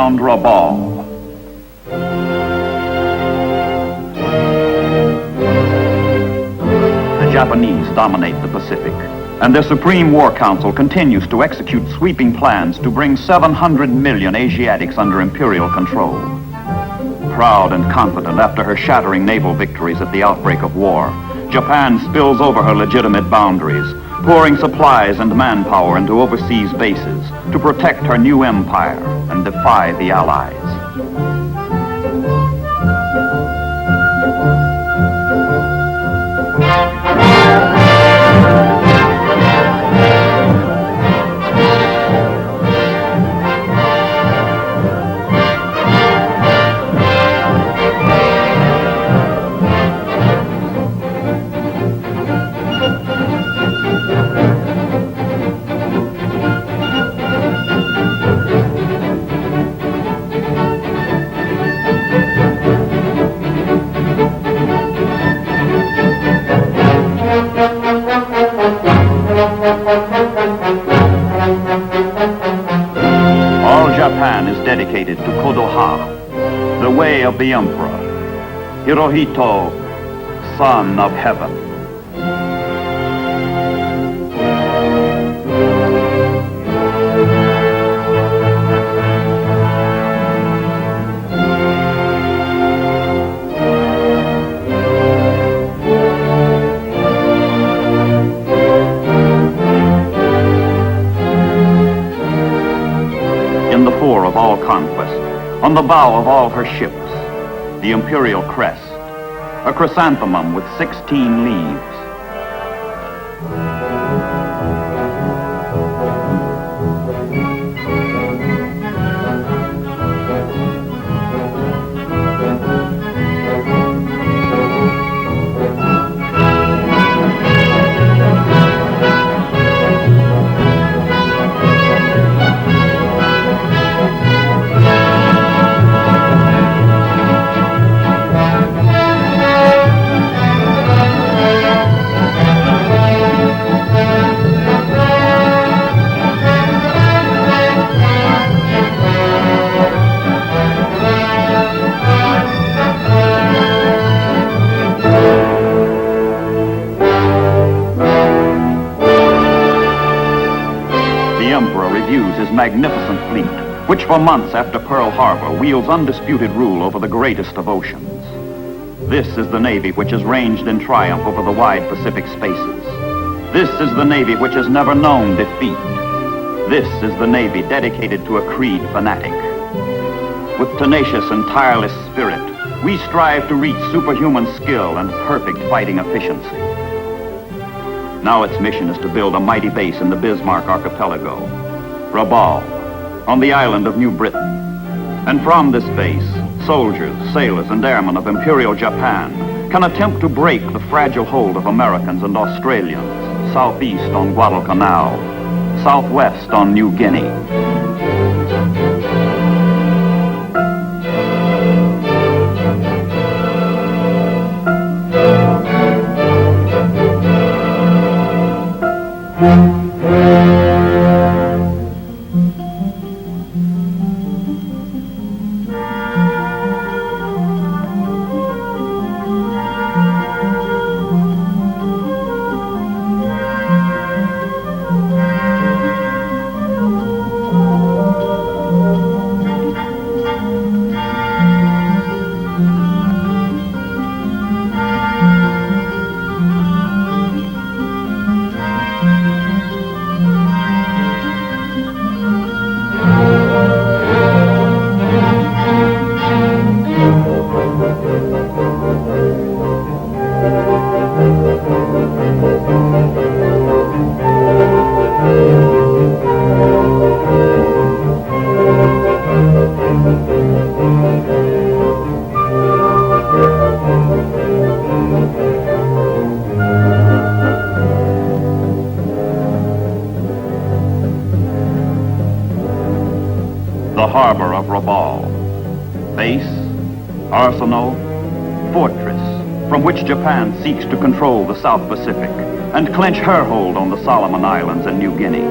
found Rabaul. The Japanese dominate the Pacific, and their Supreme War Council continues to execute sweeping plans to bring 700 million Asiatics under imperial control. Proud and confident after her shattering naval victories at the outbreak of war, Japan spills over her legitimate boundaries, pouring supplies and manpower into overseas bases to protect her new empire and defy the Allies. Japan is dedicated to Kodoha, the way of the emperor, Hirohito, son of heaven. Of all conquest, on the bow of all her ships, the imperial crest, a chrysanthemum with 16 leaves. His magnificent fleet, which for months after Pearl Harbor wields undisputed rule over the greatest of oceans. This is the Navy which has ranged in triumph over the wide Pacific spaces. This is the Navy which has never known defeat. This is the Navy dedicated to a creed fanatic. With tenacious and tireless spirit, we strive to reach superhuman skill and perfect fighting efficiency. Now its mission is to build a mighty base in the Bismarck archipelago, Rabaul, on the island of New Britain. And from this base, soldiers, sailors, and airmen of Imperial Japan can attempt to break the fragile hold of Americans and Australians, southeast on Guadalcanal, southwest on New Guinea. The harbor of Rabaul, base, arsenal, fortress, from which Japan seeks to control the South Pacific and clinch her hold on the Solomon Islands and New Guinea.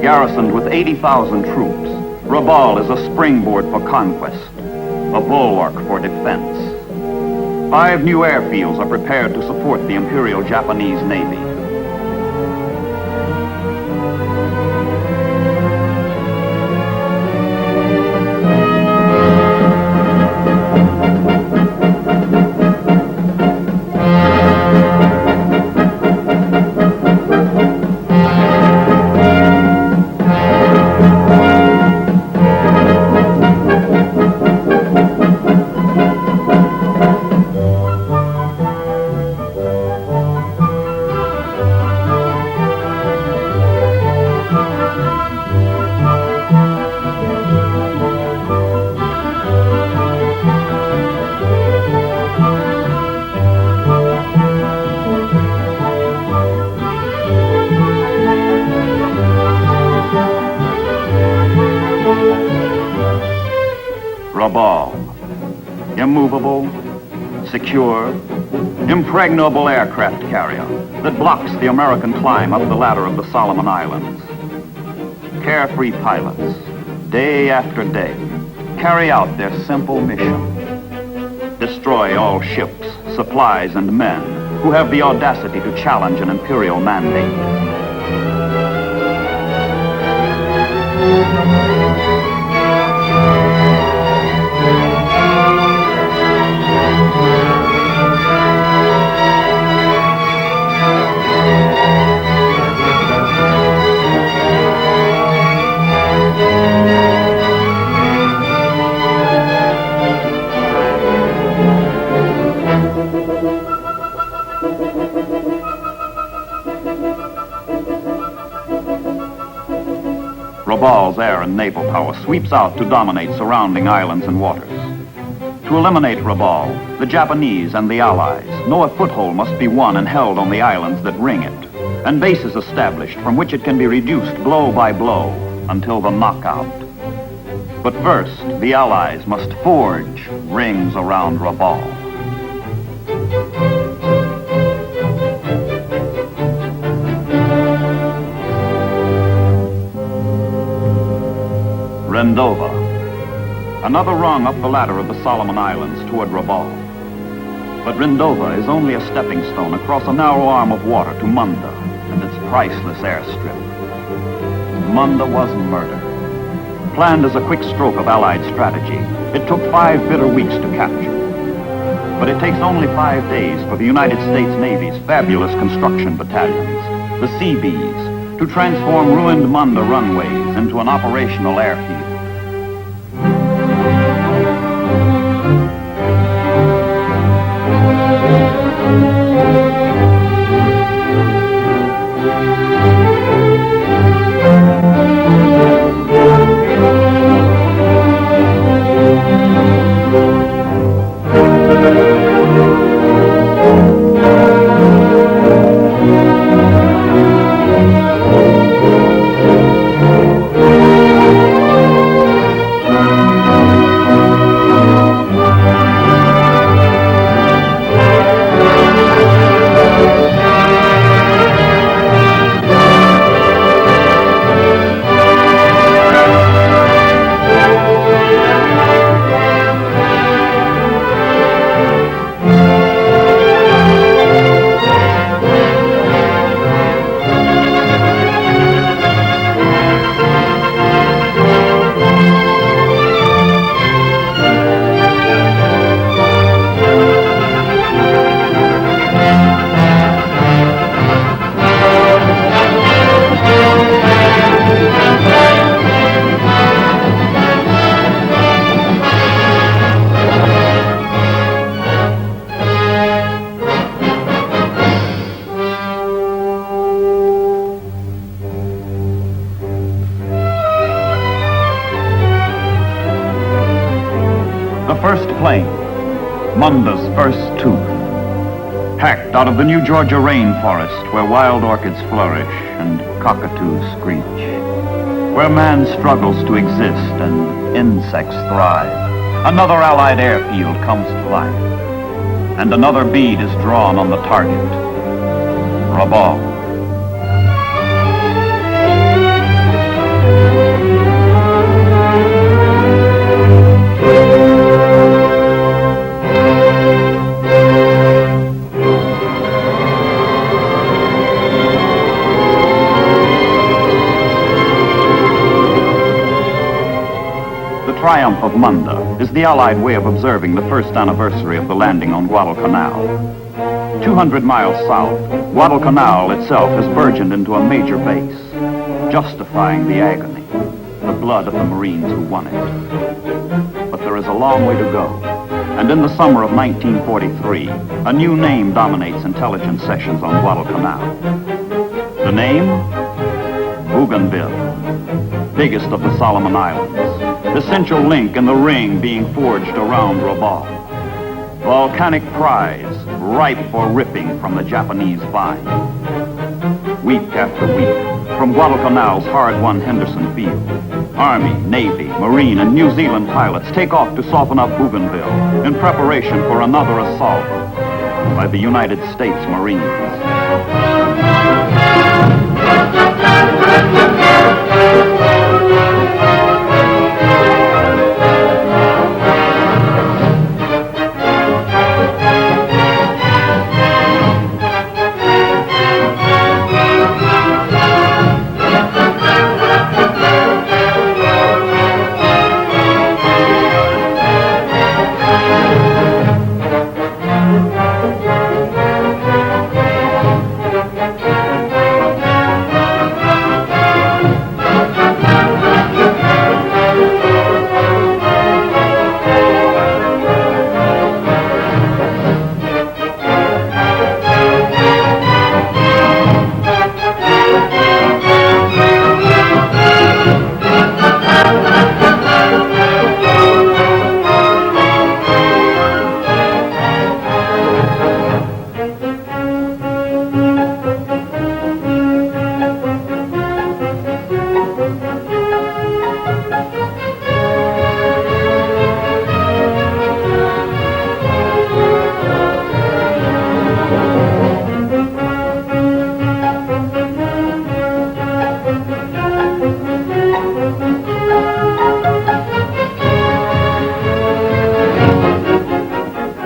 Garrisoned with 80,000 troops, Rabaul is a springboard for conquest, a bulwark for defense. 5 new airfields are prepared to support the Imperial Japanese Navy. Rabaul, immovable, secure, impregnable aircraft carrier that blocks the American climb up the ladder of the Solomon Islands. Carefree pilots, day after day, carry out their simple mission. Destroy all ships, supplies, and men who have the audacity to challenge an imperial mandate. Rabaul's air and naval power sweeps out to dominate surrounding islands and waters. To eliminate Rabaul, the Japanese and the Allies know a foothold must be won and held on the islands that ring it, and bases established from which it can be reduced blow by blow until the knockout. But first, the Allies must forge rings around Rabaul. Rendova, another rung up the ladder of the Solomon Islands toward Rabaul. But Rendova is only a stepping stone across a narrow arm of water to Munda and its priceless airstrip. Munda was murder. Planned as a quick stroke of Allied strategy, it took 5 bitter weeks to capture. But it takes only 5 days for the United States Navy's fabulous construction battalions, the Seabees, to transform ruined Munda runways into an operational airfield. First plane, Munda's first tooth, hacked out of the New Georgia rainforest where wild orchids flourish and cockatoos screech, where man struggles to exist and insects thrive. Another Allied airfield comes to life, and another bead is drawn on the target, Rabaul. of Munda is the Allied way of observing the first anniversary of the landing on Guadalcanal. 200 miles south, Guadalcanal itself has burgeoned into a major base, justifying the agony, the blood of the Marines who won it. But there is a long way to go, and in the summer of 1943, a new name dominates intelligence sessions on Guadalcanal. The name? Bougainville, biggest of the Solomon Islands, the essential link in the ring being forged around Rabaul. Volcanic prize, ripe for ripping from the Japanese vine. Week after week, from Guadalcanal's hard-won Henderson Field, Army, Navy, Marine, and New Zealand pilots take off to soften up Bougainville in preparation for another assault by the United States Marines.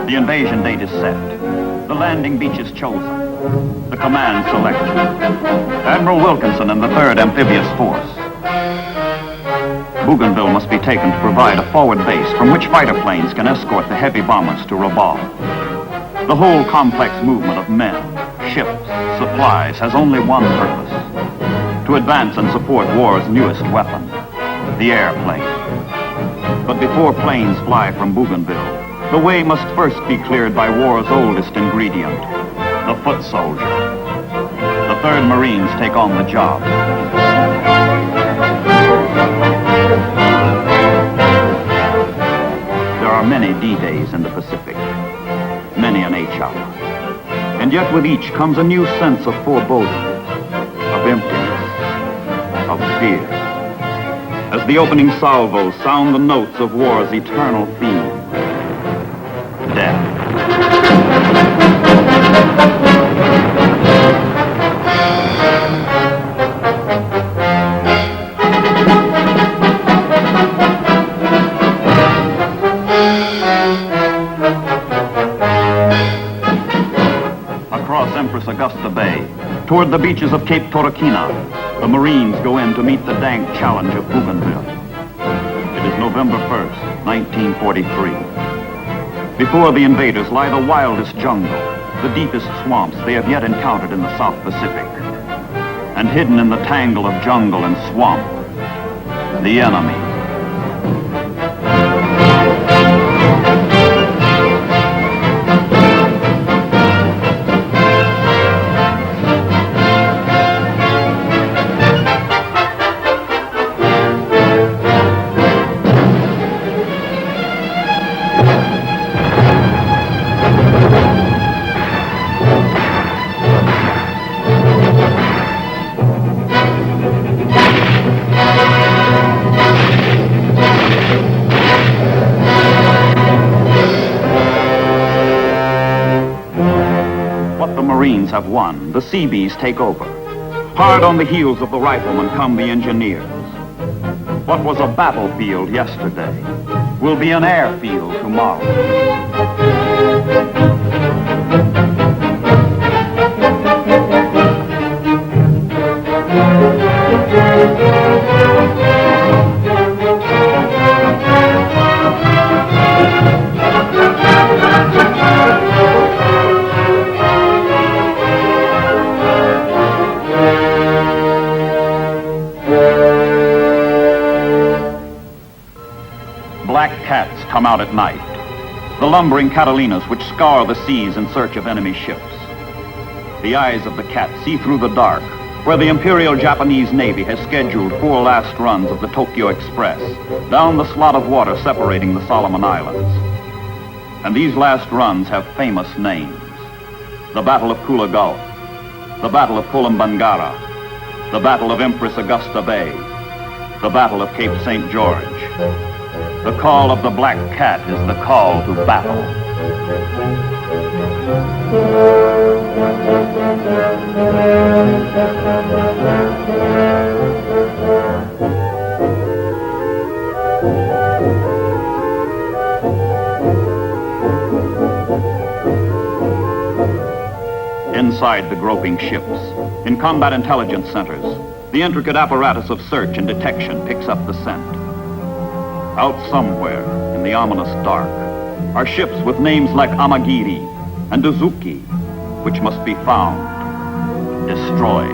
The invasion date is set. The landing beach is chosen. The command selected. Admiral Wilkinson and the 3rd Amphibious Force. Bougainville must be taken to provide a forward base from which fighter planes can escort the heavy bombers to Rabaul. The whole complex movement of men, ships, supplies has only one purpose: to advance and support war's newest weapon, the airplane. But before planes fly from Bougainville, the way must first be cleared by war's oldest ingredient, the foot soldier. The 3rd Marines take on the job. There are many D-days in the Pacific, many an H-hour. And yet with each comes a new sense of foreboding, of emptiness, of fear. As the opening salvos sound the notes of war's eternal theme, death. Across Empress Augusta Bay, toward the beaches of Cape Torquina, the Marines go in to meet the dank challenge of Bougainville. It is November 1st, 1943. Before the invaders lie the wildest jungle, the deepest swamps they have yet encountered in the South Pacific. And hidden in the tangle of jungle and swamp, the enemy. Marines have won, the Seabees take over. Hard on the heels of the riflemen come the engineers. What was a battlefield yesterday will be an airfield tomorrow. come out at night. The lumbering Catalinas which scour the seas in search of enemy ships. The eyes of the cat see through the dark, where the Imperial Japanese Navy has scheduled 4 last runs of the Tokyo Express down the slot of water separating the Solomon Islands. And these last runs have famous names. The Battle of Kula Gulf, the Battle of Kolombangara, the Battle of Empress Augusta Bay, the Battle of Cape St. George. The call of the Black Cat is the call to battle. Inside the groping ships, in combat intelligence centers, the intricate apparatus of search and detection picks up the scent. Out somewhere in the ominous dark are ships with names like Amagiri and Uzuki, which must be found, destroyed.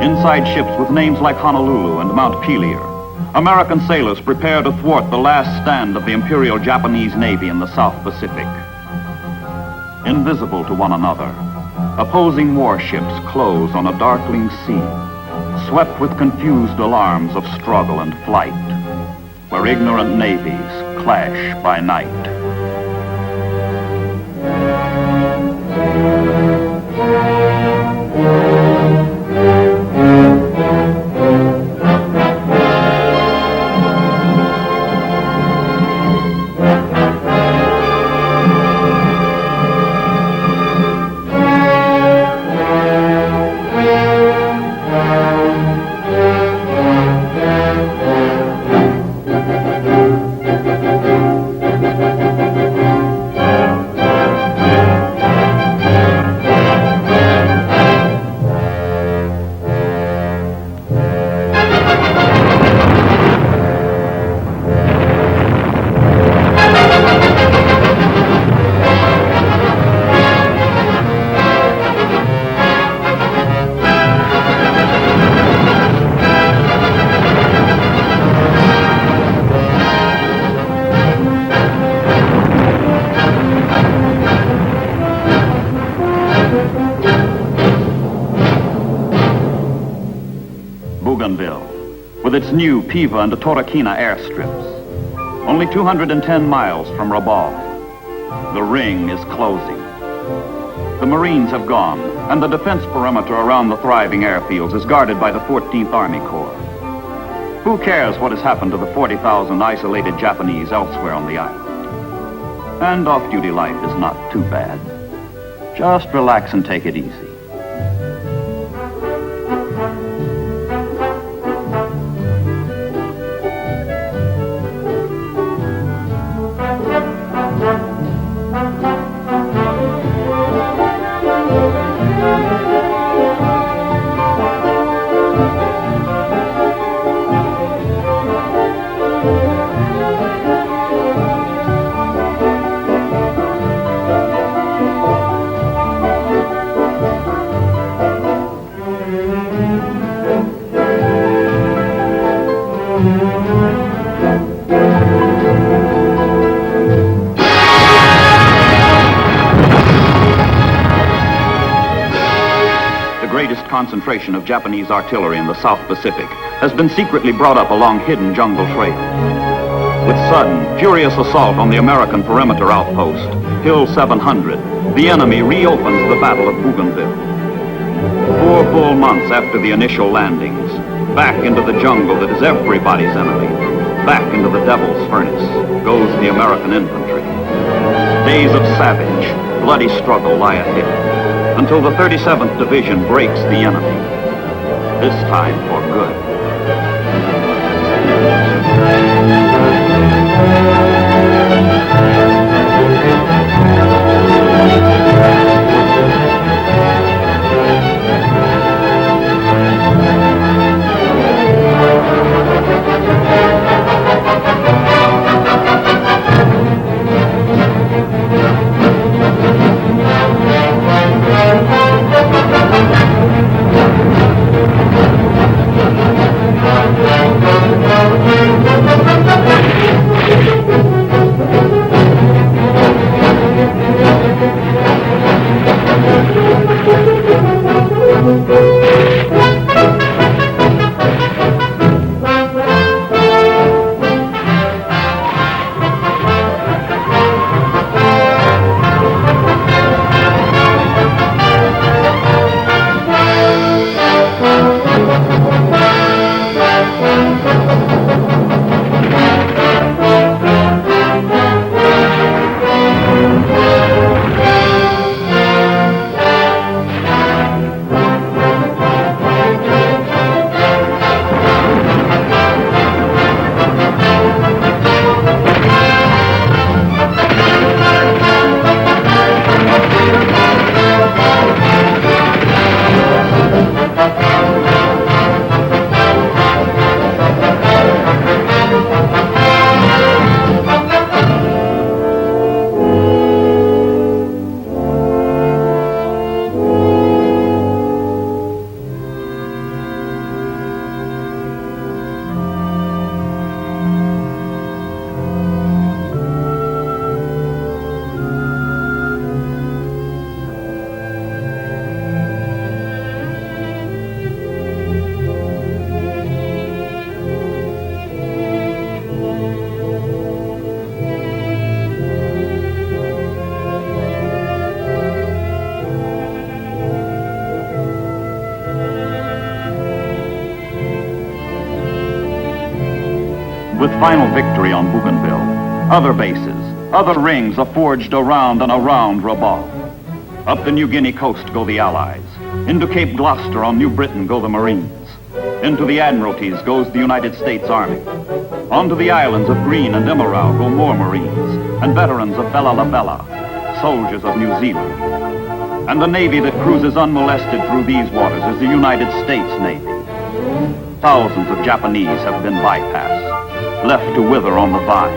Inside ships with names like Honolulu and Mount Pelier, American sailors prepare to thwart the last stand of the Imperial Japanese Navy in the South Pacific. Invisible to one another, opposing warships close on a darkling sea, swept with confused alarms of struggle and flight, where ignorant navies clash by night. With its new Piva and Torquina airstrips, only 210 miles from Rabaul. The ring is closing. The Marines have gone, and the defense perimeter around the thriving airfields is guarded by the 14th Army Corps. Who cares what has happened to the 40,000 isolated Japanese elsewhere on the island? And off-duty life is not too bad. Just relax and take it easy. Concentration of Japanese artillery in the South Pacific has been secretly brought up along hidden jungle trails. With sudden, furious assault on the American perimeter outpost, Hill 700, the enemy reopens the Battle of Bougainville. 4 full months after the initial landings, back into the jungle that is everybody's enemy, back into the devil's furnace, goes the American infantry. Days of savage, bloody struggle lie ahead, until the 37th Division breaks the enemy, this time for good. With final victory on Bougainville, other bases, other rings are forged around and around Rabaul. Up the New Guinea coast go the Allies. Into Cape Gloucester on New Britain go the Marines. Into the Admiralties goes the United States Army. Onto the islands of Green and Emerald go more Marines and veterans of Bella La Bella, soldiers of New Zealand. And the Navy that cruises unmolested through these waters is the United States Navy. Thousands of Japanese have been bypassed, left to wither on the vine.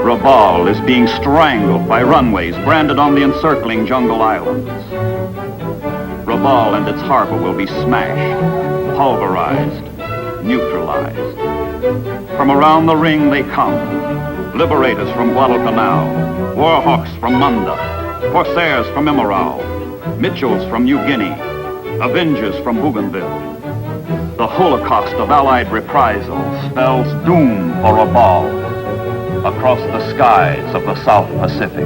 Rabaul is being strangled by runways branded on the encircling jungle islands. Rabaul and its harbor will be smashed, pulverized, neutralized. From around the ring they come, liberators from Guadalcanal, warhawks from Munda, corsairs from Emerald, Mitchells from New Guinea, avengers from Bougainville. The Holocaust of Allied reprisal spells doom for Rabaul across the skies of the South Pacific.